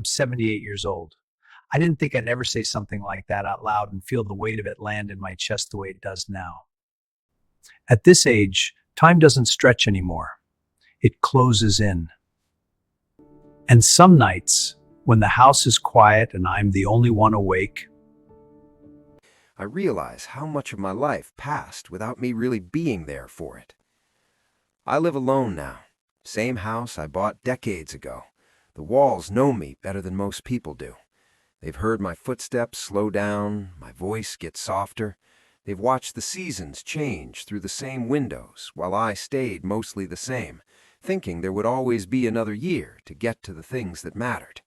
I'm 78 years old. I didn't think I'd ever say something like that out loud and feel the weight of it land in my chest the way it does now. At this age, time doesn't stretch anymore. It closes in. And some nights, when the house is quiet and I'm the only one awake, I realize how much of my life passed without me really being there for it. I live alone now. Same house I bought decades ago. The walls know me better than most people do. They've heard my footsteps slow down, my voice get softer. They've watched the seasons change through the same windows while I stayed mostly the same, thinking there would always be another year to get to the things that mattered.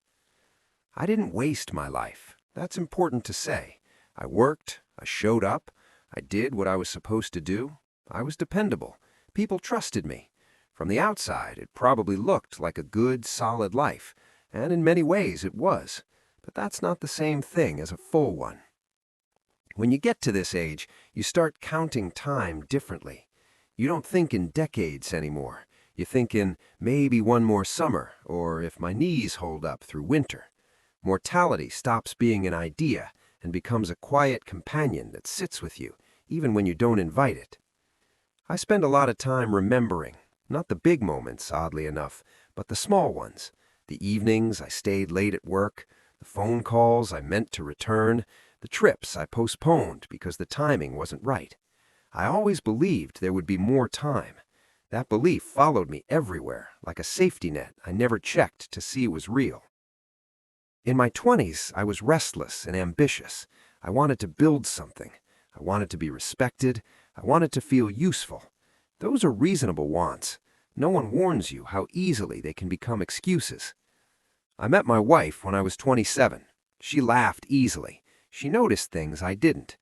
I didn't waste my life. That's important to say. I worked, I showed up, I did what I was supposed to do. I was dependable. People trusted me. From the outside, it probably looked like a good, solid life, and in many ways it was. But that's not the same thing as a full one. When you get to this age, you start counting time differently. You don't think in decades anymore. You think in maybe one more summer, or if my knees hold up through winter. Mortality stops being an idea and becomes a quiet companion that sits with you, even when you don't invite it. I spend a lot of time remembering, not the big moments, oddly enough, but the small ones. The evenings I stayed late at work, the phone calls I meant to return, the trips I postponed because the timing wasn't right. I always believed there would be more time. That belief followed me everywhere, like a safety net I never checked to see was real. In my 20s, I was restless and ambitious. I wanted to build something. I wanted to be respected. I wanted to feel useful. Those are reasonable wants. No one warns you how easily they can become excuses. I met my wife when I was 27. She laughed easily. She noticed things I didn't.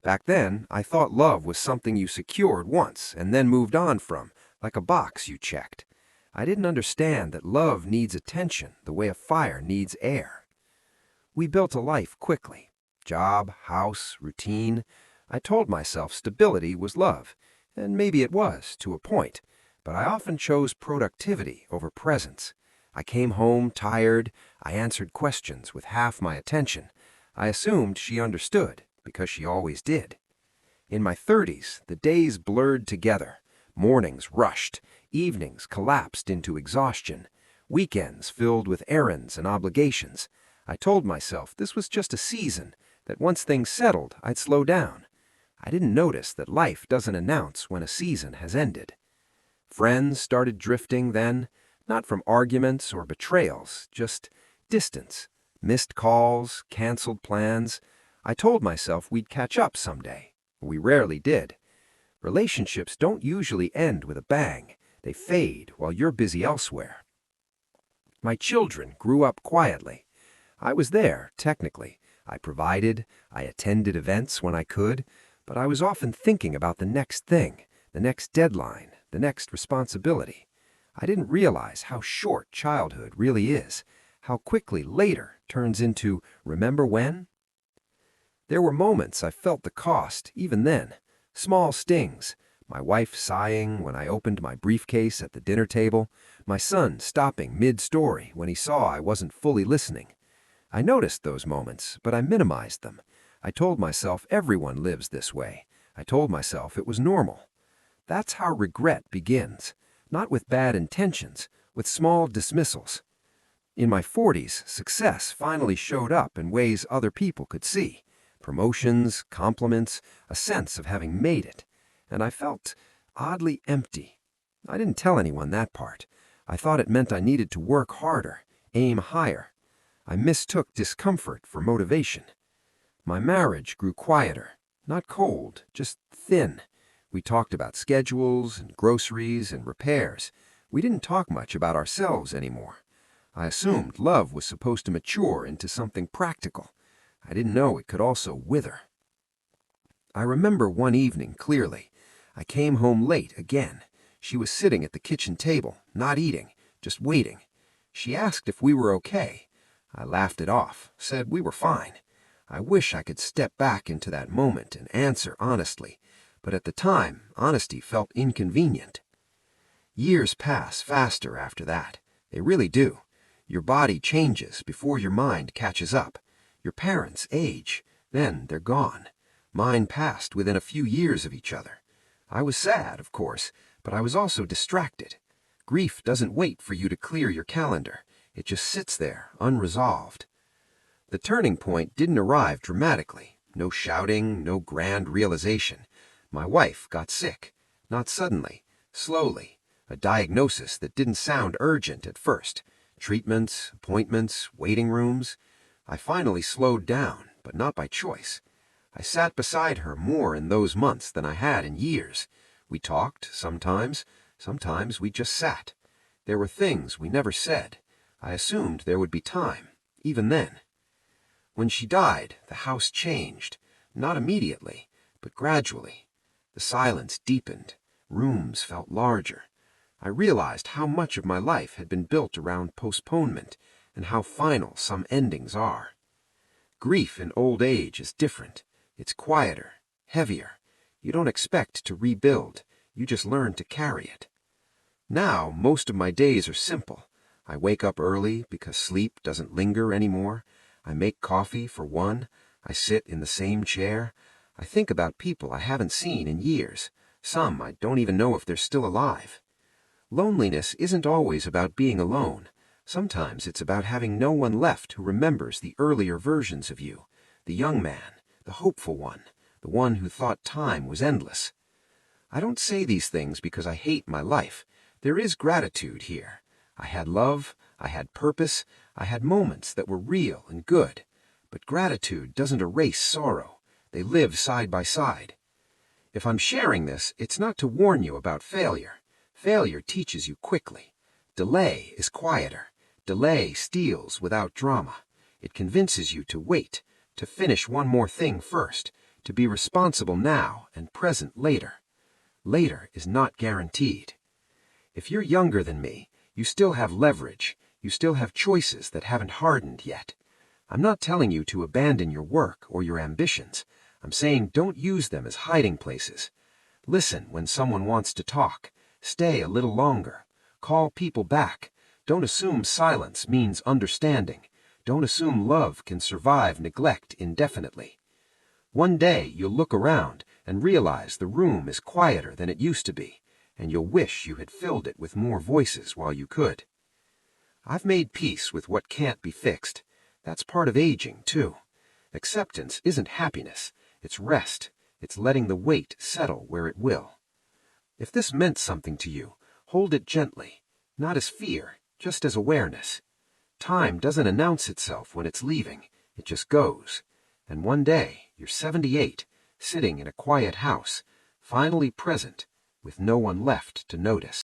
Back then, I thought love was something you secured once and then moved on from, like a box you checked. I didn't understand that love needs attention the way a fire needs air. We built a life quickly. Job, house, routine. I told myself stability was love, and maybe it was, to a point, but I often chose productivity over presence. I came home tired. I answered questions with half my attention. I assumed she understood, because she always did. In my 30s, the days blurred together. Mornings rushed. Evenings collapsed into exhaustion. Weekends filled with errands and obligations. I told myself this was just a season, that once things settled, I'd slow down. I didn't notice that life doesn't announce when a season has ended. Friends started drifting then, not from arguments or betrayals, just distance. Missed calls, canceled plans. I told myself we'd catch up someday. We rarely did. Relationships don't usually end with a bang. They fade while you're busy elsewhere. My children grew up quietly. I was there, technically. I provided, I attended events when I could, but I was often thinking about the next thing, the next deadline, the next responsibility. I didn't realize how short childhood really is, how quickly later turns into remember when? There were moments I felt the cost, even then. Small stings. My wife sighing when I opened my briefcase at the dinner table, my son stopping mid-story when he saw I wasn't fully listening. I noticed those moments, but I minimized them. I told myself everyone lives this way. I told myself it was normal. That's how regret begins, not with bad intentions, with small dismissals. In my 40s, success finally showed up in ways other people could see. Promotions, compliments, a sense of having made it. And I felt oddly empty. I didn't tell anyone that part. I thought it meant I needed to work harder, aim higher. I mistook discomfort for motivation. My marriage grew quieter, not cold, just thin. We talked about schedules and groceries and repairs. We didn't talk much about ourselves anymore. I assumed love was supposed to mature into something practical. I didn't know it could also wither. I remember one evening clearly. I came home late again. She was sitting at the kitchen table, not eating, just waiting. She asked if we were okay. I laughed it off, said we were fine. I wish I could step back into that moment and answer honestly, but at the time, honesty felt inconvenient. Years pass faster after that. They really do. Your body changes before your mind catches up. Your parents age, then they're gone. Mine passed within a few years of each other. I was sad, of course, but I was also distracted. Grief doesn't wait for you to clear your calendar. It just sits there, unresolved. The turning point didn't arrive dramatically. No shouting, no grand realization. My wife got sick. Not suddenly, slowly. A diagnosis that didn't sound urgent at first. Treatments, appointments, waiting rooms. I finally slowed down, but not by choice. I sat beside her more in those months than I had in years. We talked, sometimes. Sometimes we just sat. There were things we never said. I assumed there would be time, even then. When she died, the house changed. Not immediately, but gradually. The silence deepened. Rooms felt larger. I realized how much of my life had been built around postponement and how final some endings are. Grief in old age is different. It's quieter, heavier. You don't expect to rebuild. You just learn to carry it. Now, most of my days are simple. I wake up early because sleep doesn't linger anymore. I make coffee for one. I sit in the same chair. I think about people I haven't seen in years. Some I don't even know if they're still alive. Loneliness isn't always about being alone. Sometimes it's about having no one left who remembers the earlier versions of you, the young man, the hopeful one, the one who thought time was endless. I don't say these things because I hate my life. There is gratitude here. I had love, I had purpose, I had moments that were real and good. But gratitude doesn't erase sorrow. They live side by side. If I'm sharing this, it's not to warn you about failure. Failure teaches you quickly. Delay is quieter. Delay steals without drama. It convinces you to wait, to finish one more thing first, to be responsible now and present later. Later is not guaranteed. If you're younger than me, you still have leverage. You still have choices that haven't hardened yet. I'm not telling you to abandon your work or your ambitions. I'm saying don't use them as hiding places. Listen when someone wants to talk. Stay a little longer. Call people back. Don't assume silence means understanding. Don't assume love can survive neglect indefinitely. One day you'll look around and realize the room is quieter than it used to be, and you'll wish you had filled it with more voices while you could. I've made peace with what can't be fixed. That's part of aging, too. Acceptance isn't happiness. It's rest. It's letting the weight settle where it will. If this meant something to you, hold it gently, not as fear, just as awareness. Time doesn't announce itself when it's leaving. It just goes. And one day, you're 78, sitting in a quiet house, finally present, with no one left to notice.